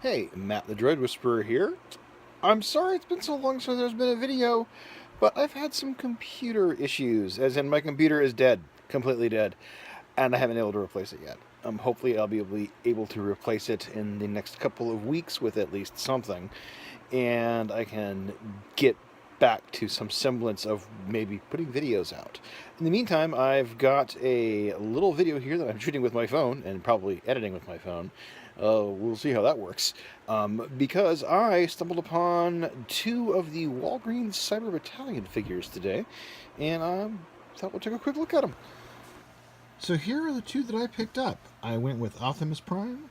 Hey, Matt the Droidwhisperer here. I'm sorry it's been so long since there's been a video, but I've had some computer issues, as in my computer is dead, completely dead, and I haven't been able to replace it yet. Hopefully I'll be able to replace it in the next couple of weeks with at least something, and I can get back to some semblance of maybe putting videos out. In the meantime, I've got a little video here that I'm shooting with my phone and probably editing with my phone. We'll see how that works. Because I stumbled upon two of the Walgreens Cyber Battalion figures today, and I thought we'll take a quick look at them. So here are the two that I picked up. I went with Optimus Prime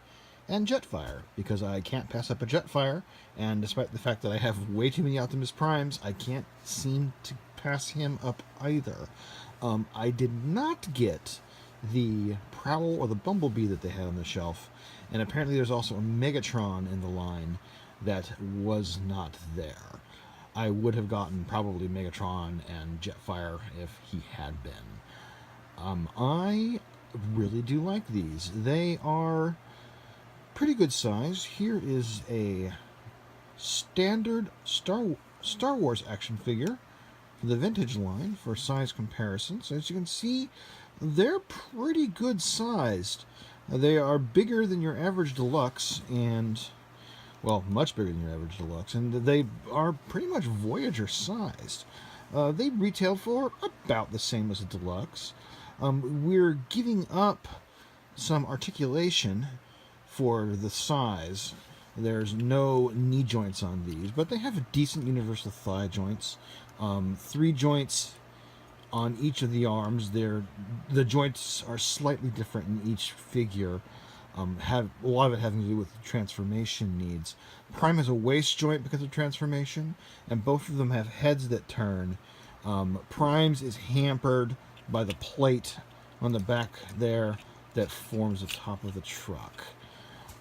and Jetfire, because I can't pass up a Jetfire, and despite the fact that I have way too many Optimus Primes, I can't seem to pass him up either. I did not get the Prowl or the Bumblebee that they had on the shelf, and apparently there's also a Megatron in the line that was not there. I would have gotten probably Megatron and Jetfire if he had been. I really do like these. They are pretty good size. Here is a standard Star Wars action figure for the vintage line for size comparison. So as you can see, they're pretty good sized. They are bigger than your average deluxe, and well, much bigger than your average deluxe, and they are pretty much Voyager sized. They retail for about the same as a deluxe. We're giving up some articulation for the size. There's no knee joints on these, but they have decent universal thigh joints. 3 joints on each of the arms. The joints are slightly different in each figure. Have a lot of it having to do with transformation needs. Prime has a waist joint because of transformation, and both of them have heads that turn. Prime's is hampered by the plate on the back there that forms the top of the truck.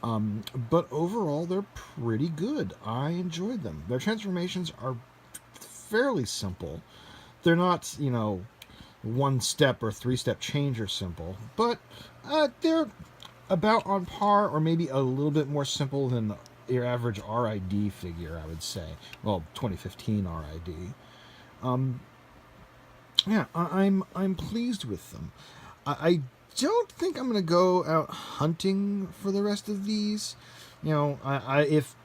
But overall, they're pretty good. I enjoyed them. Their transformations are fairly simple. They're not, 1-step or 3-step change or simple, but they're about on par or maybe a little bit more simple than your average RID figure, I would say. Well, 2015 RID. Yeah, I'm pleased with them. I don't think I'm going to go out hunting for the rest of these. If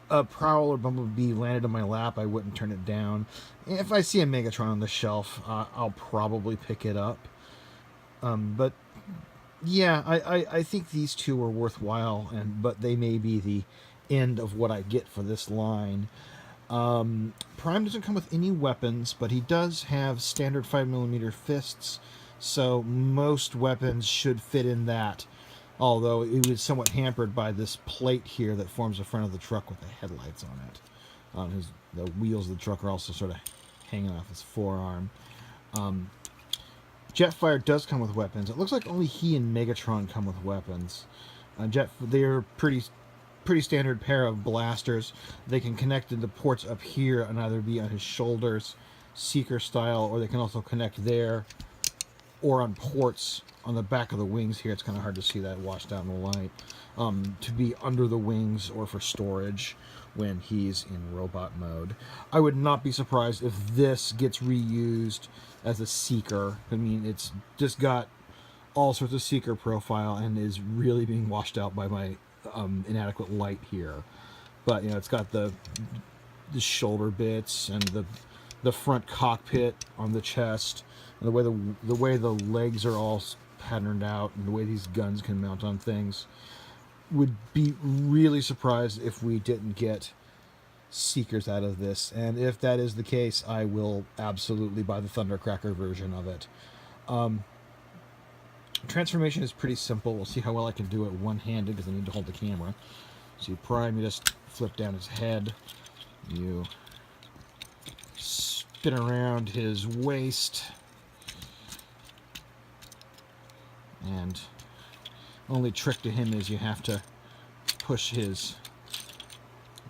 a Prowl or Bumblebee landed on my lap, I wouldn't turn it down. If I see a Megatron on the shelf, I'll probably pick it up. But yeah, I think these two are worthwhile, but they may be the end of what I get for this line. Prime doesn't come with any weapons, but he does have standard 5mm fists, so most weapons should fit in that, although it was somewhat hampered by this plate here that forms the front of the truck with the headlights on it. The wheels of the truck are also sort of hanging off his forearm. Jetfire does come with weapons. It looks like only he and Megatron come with weapons. They're pretty standard pair of blasters. They can connect into ports up here and either be on his shoulders, Seeker style, or they can also connect there, or on ports on the back of the wings here. It's kind of hard to see that washed out in the light. To be under the wings or for storage when he's in robot mode. I would not be surprised if this gets reused as a Seeker. I mean, it's just got all sorts of Seeker profile and is really being washed out by my inadequate light here. But it's got the shoulder bits and the front cockpit on the chest, and the way the legs are all patterned out, and the way these guns can mount on things. Would be really surprised if we didn't get Seekers out of this, and if that is the case, I will absolutely buy the Thundercracker version of it. Transformation is pretty simple. We'll see how well I can do it one-handed because I need to hold the camera. So you Prime, you just flip down his head, you spin around his waist, and only trick to him is you have to push his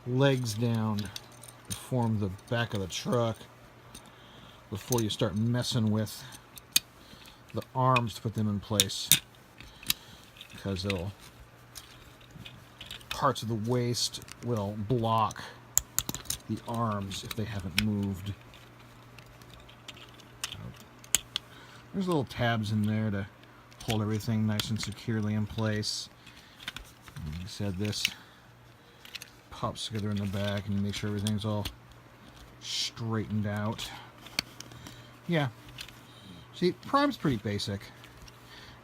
legs down to form the back of the truck before you start messing with the arms to put them in place, because it'll parts of the waist will block the arms if they haven't moved. There's little tabs in there to hold everything nice and securely in place. Like I said, this pops together in the back and you make sure everything's all straightened out. Yeah. See, Prime's pretty basic.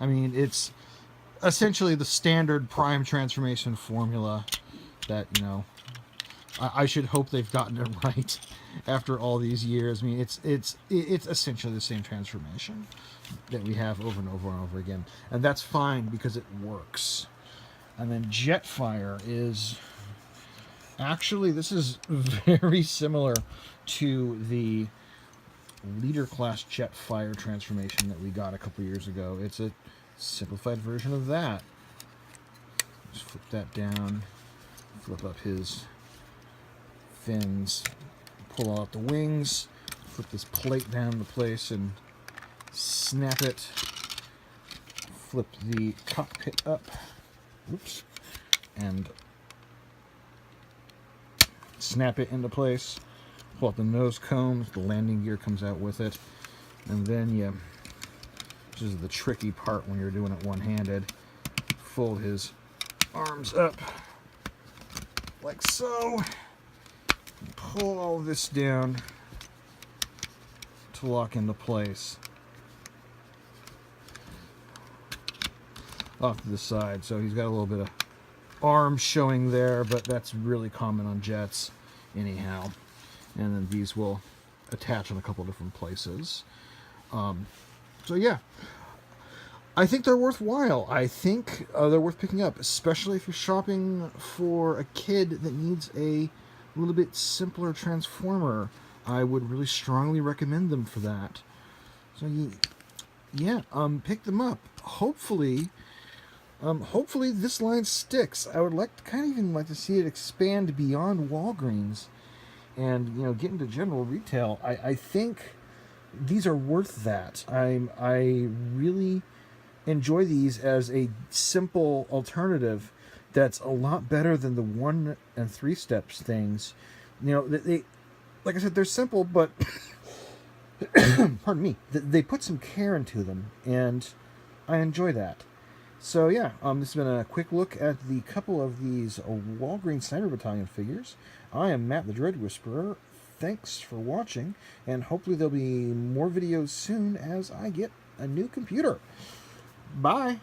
I mean, it's essentially the standard Prime transformation formula that, you know, I should hope they've gotten it right after all these years. I mean, it's essentially the same transformation that we have over and over and over again. And that's fine because it works. And then Jetfire is... Actually, this is very similar to the leader class Jetfire transformation that we got a couple years ago. It's a simplified version of that. Just flip that down, flip up his fins, pull out the wings, flip this plate down into place and snap it, flip the cockpit up, oops, and snap it into place, pull out the nose cones, the landing gear comes out with it, and then you, this is the tricky part when you're doing it one-handed, fold his arms up like so, and pull all this down to lock into place off to the side. So he's got a little bit of arm showing there, but that's really common on jets anyhow. And then these will attach in a couple different places. So yeah, I think they're worthwhile. I think they're worth picking up, especially if you're shopping for a kid that needs a little bit simpler transformer. I would really strongly recommend them for that. So yeah, pick them up. Hopefully this line sticks. I would kind of even like to see it expand beyond Walgreens and, you know, get into general retail. I think these are worth that. I really enjoy these as a simple alternative that's a lot better than the 1 and 3 steps things. You know, they like I said, they're simple, but pardon me, they put some care into them, and I enjoy that. So yeah, this has been a quick look at the couple of these Walgreens Sniper Battalion figures. I am Matt the Droidwhisperer. Thanks for watching, and hopefully there'll be more videos soon as I get a new computer. Bye!